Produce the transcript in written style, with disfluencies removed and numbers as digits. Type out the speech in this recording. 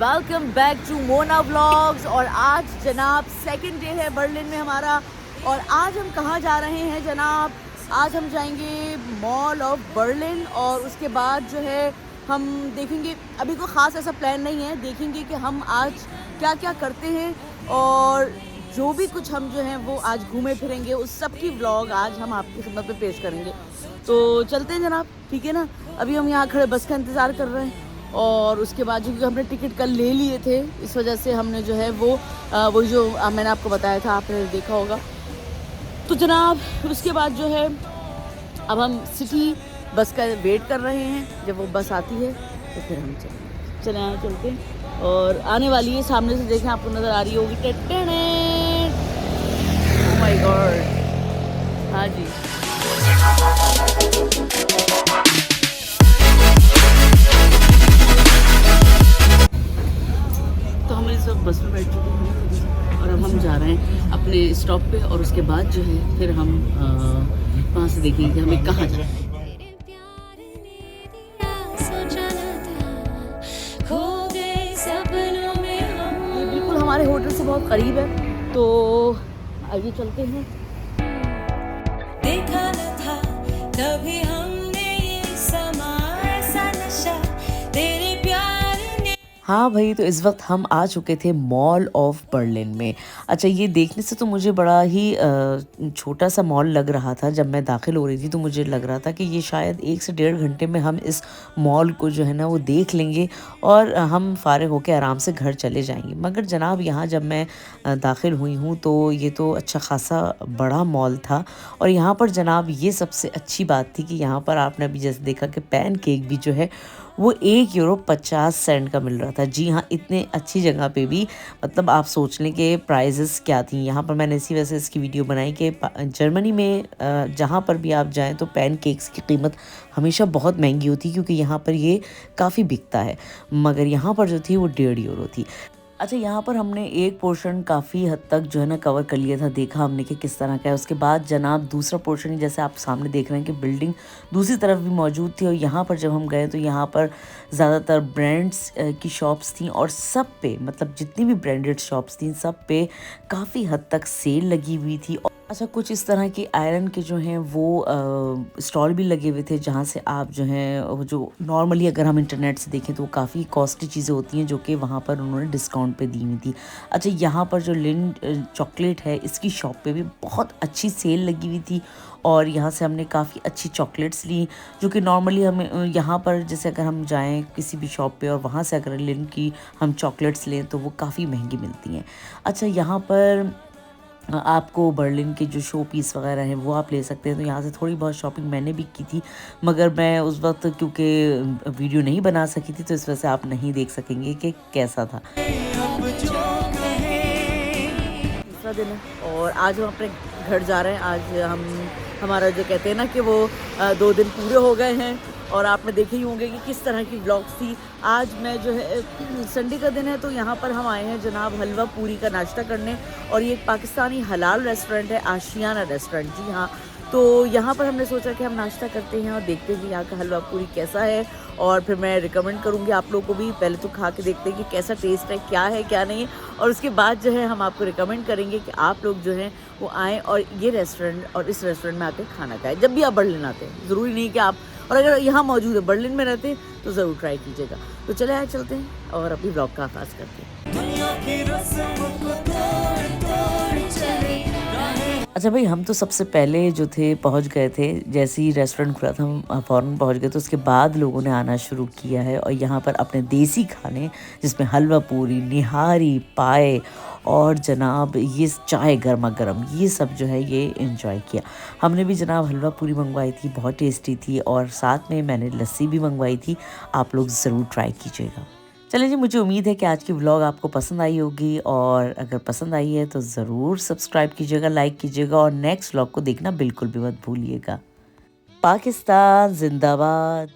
Welcome back to Mona vlogs. और आज जनाब सेकंड डे है बर्लिन में हमारा। और आज हम कहाँ जा रहे हैं जनाब? आज हम जाएंगे मॉल ऑफ बर्लिन और उसके बाद जो है हम देखेंगे। अभी कोई ख़ास ऐसा प्लान नहीं है, देखेंगे कि हम आज क्या क्या करते हैं और जो भी कुछ हम जो हैं वो आज घूमे फिरेंगे, उस सब की व्लॉग आज हम आपकी खिदमत में पेश करेंगे। तो चलते हैं जनाब, ठीक है ना। अभी हम यहाँ खड़े बस का इंतज़ार कर रहे हैं और उसके बाद जो हमने टिकट कल ले लिए थे, इस वजह से हमने जो है वो जो मैंने आपको बताया था, आपने देखा होगा। तो जनाब उसके बाद जो है अब हम सिटी बस का वेट कर रहे हैं। जब वो बस आती है तो फिर हम चलते हैं और आने वाली है। सामने से देखें, आपको नज़र आ रही होगी। ओह माय गॉड, हाँ जी। तो हम इस वक्त बस में बैठ चुके हैं और अब हम जा रहे हैं अपने स्टॉप पे और उसके बाद जो है फिर हम वहाँ से देखेंगे कि हमें कहाँ जाना है। ये बिल्कुल हमारे होटल से बहुत करीब है, तो आइए चलते हैं। देखा न था कभी हमने ये समा ऐसा नशा तेरे प्यार ने। हाँ भाई, तो इस वक्त हम आ चुके थे मॉल ऑफ बर्लिन में। अच्छा, ये देखने से तो मुझे बड़ा ही छोटा सा मॉल लग रहा था। जब मैं दाखिल हो रही थी तो मुझे लग रहा था कि ये शायद 1 से 1.5 घंटे में हम इस मॉल को जो है ना वो देख लेंगे और हम फारिग होकर आराम से घर चले जाएंगे। मगर जनाब यहाँ जब मैं दाखिल हुई हूँ तो ये तो अच्छा खासा बड़ा मॉल था। और यहाँ पर जनाब ये सबसे अच्छी बात थी कि यहाँ पर आपने अभी जैसे देखा कि पैन केक भी जो है वो €1.50 का मिल रहा था। जी हाँ, इतने अच्छी जगह पे भी मतलब आप सोच लें कि प्राइजेस क्या थी यहाँ पर। मैंने इसी वजह से इसकी वीडियो बनाई कि जर्मनी में जहाँ पर भी आप जाएं तो पैन केक्स की कीमत हमेशा बहुत महंगी होती है, क्योंकि यहाँ पर ये काफ़ी बिकता है। मगर यहाँ पर जो थी वो €1.5 थी। अच्छा, यहाँ पर हमने एक पोर्शन काफ़ी हद तक जो है ना कवर कर लिया था। देखा हमने कि किस तरह का है। उसके बाद जनाब दूसरा पोर्शन, जैसे आप सामने देख रहे हैं कि बिल्डिंग दूसरी तरफ भी मौजूद थी। और यहाँ पर जब हम गए तो यहाँ पर ज़्यादातर ब्रांड्स की शॉप्स थी और सब पे मतलब जितनी भी ब्रांडेड शॉप्स थी सब पे काफ़ी हद तक सेल लगी हुई थी। अच्छा, कुछ इस तरह की आयरन के जो हैं वो स्टॉल भी लगे हुए थे, जहाँ से आप जो हैं जो नॉर्मली अगर हम इंटरनेट से देखें तो काफ़ी कॉस्टली चीज़ें होती हैं, जो कि वहाँ पर उन्होंने डिस्काउंट पे दी हुई थी। अच्छा, यहाँ पर जो लिंड चॉकलेट है इसकी शॉप पे भी बहुत अच्छी सेल लगी हुई थी और यहाँ से हमने काफ़ी अच्छी चॉकलेट्स ली, जो कि नॉर्मली हमें यहाँ पर जैसे अगर हम जाएँ किसी भी शॉप पे और वहाँ से अगर लिंड की हम चॉकलेट्स लें तो वो काफ़ी महंगी मिलती हैं। अच्छा, यहाँ पर आपको बर्लिन के जो शो पीस वगैरह हैं वो आप ले सकते हैं। तो यहाँ से थोड़ी बहुत शॉपिंग मैंने भी की थी, मगर मैं उस वक्त क्योंकि वीडियो नहीं बना सकी थी तो इस वजह से आप नहीं देख सकेंगे कि कैसा था। दूसरा दिन है और आज हम अपने घर जा रहे हैं। आज हमारा जो कहते हैं ना कि वो 2 दिन पूरे हो गए हैं और आपने देखे ही होंगे कि किस तरह की व्लॉग्स थी। आज मैं जो है संडे का दिन है तो यहाँ पर हम आए हैं जनाब हलवा पूरी का नाश्ता करने। और ये एक पाकिस्तानी हलाल रेस्टोरेंट है, आशियाना रेस्टोरेंट। जी हाँ, तो यहाँ पर हमने सोचा कि हम नाश्ता करते हैं और देखते हैं कि यहाँ का हलवा पूरी कैसा है और फिर मैं रिकमेंड करूँगी आप लोगों को भी। पहले तो खा के देखते हैं कि कैसा टेस्ट है, क्या है क्या नहीं, और उसके बाद जो है हम आपको रिकमेंड करेंगे कि आप लोग जो हैं वो आएँ और ये रेस्टोरेंट और इस रेस्टोरेंट में आकर खाना खाएँ जब भी आप बर्लिन आते हैं। ज़रूरी नहीं कि आप, और अगर यहाँ मौजूद है बर्लिन में रहते हैं तो ज़रूर ट्राई कीजिएगा। तो चले आए चलते हैं और अपनी व्लॉग का आगाज़ करते हैं। दुनिया की रस्म को तोड़ तोड़ चले अच्छा भाई, हम तो सबसे पहले जो थे पहुंच गए थे। जैसे ही रेस्टोरेंट खुला था हम फ़ौरन पहुंच गए। तो उसके बाद लोगों ने आना शुरू किया है और यहाँ पर अपने देसी खाने जिसमें हलवा पूरी, निहारी, पाए और जनाब ये चाय गर्मा गर्म, ये सब जो है ये एंजॉय किया। हमने भी जनाब हलवा पूरी मंगवाई थी, बहुत टेस्टी थी और साथ में मैंने लस्सी भी मंगवाई थी। आप लोग ज़रूर ट्राई कीजिएगा। चलें जी, मुझे उम्मीद है कि आज की व्लॉग आपको पसंद आई होगी और अगर पसंद आई है तो ज़रूर सब्सक्राइब कीजिएगा, लाइक कीजिएगा और नेक्स्ट व्लॉग को देखना बिल्कुल भी मत भूलिएगा। पाकिस्तान जिंदाबाद।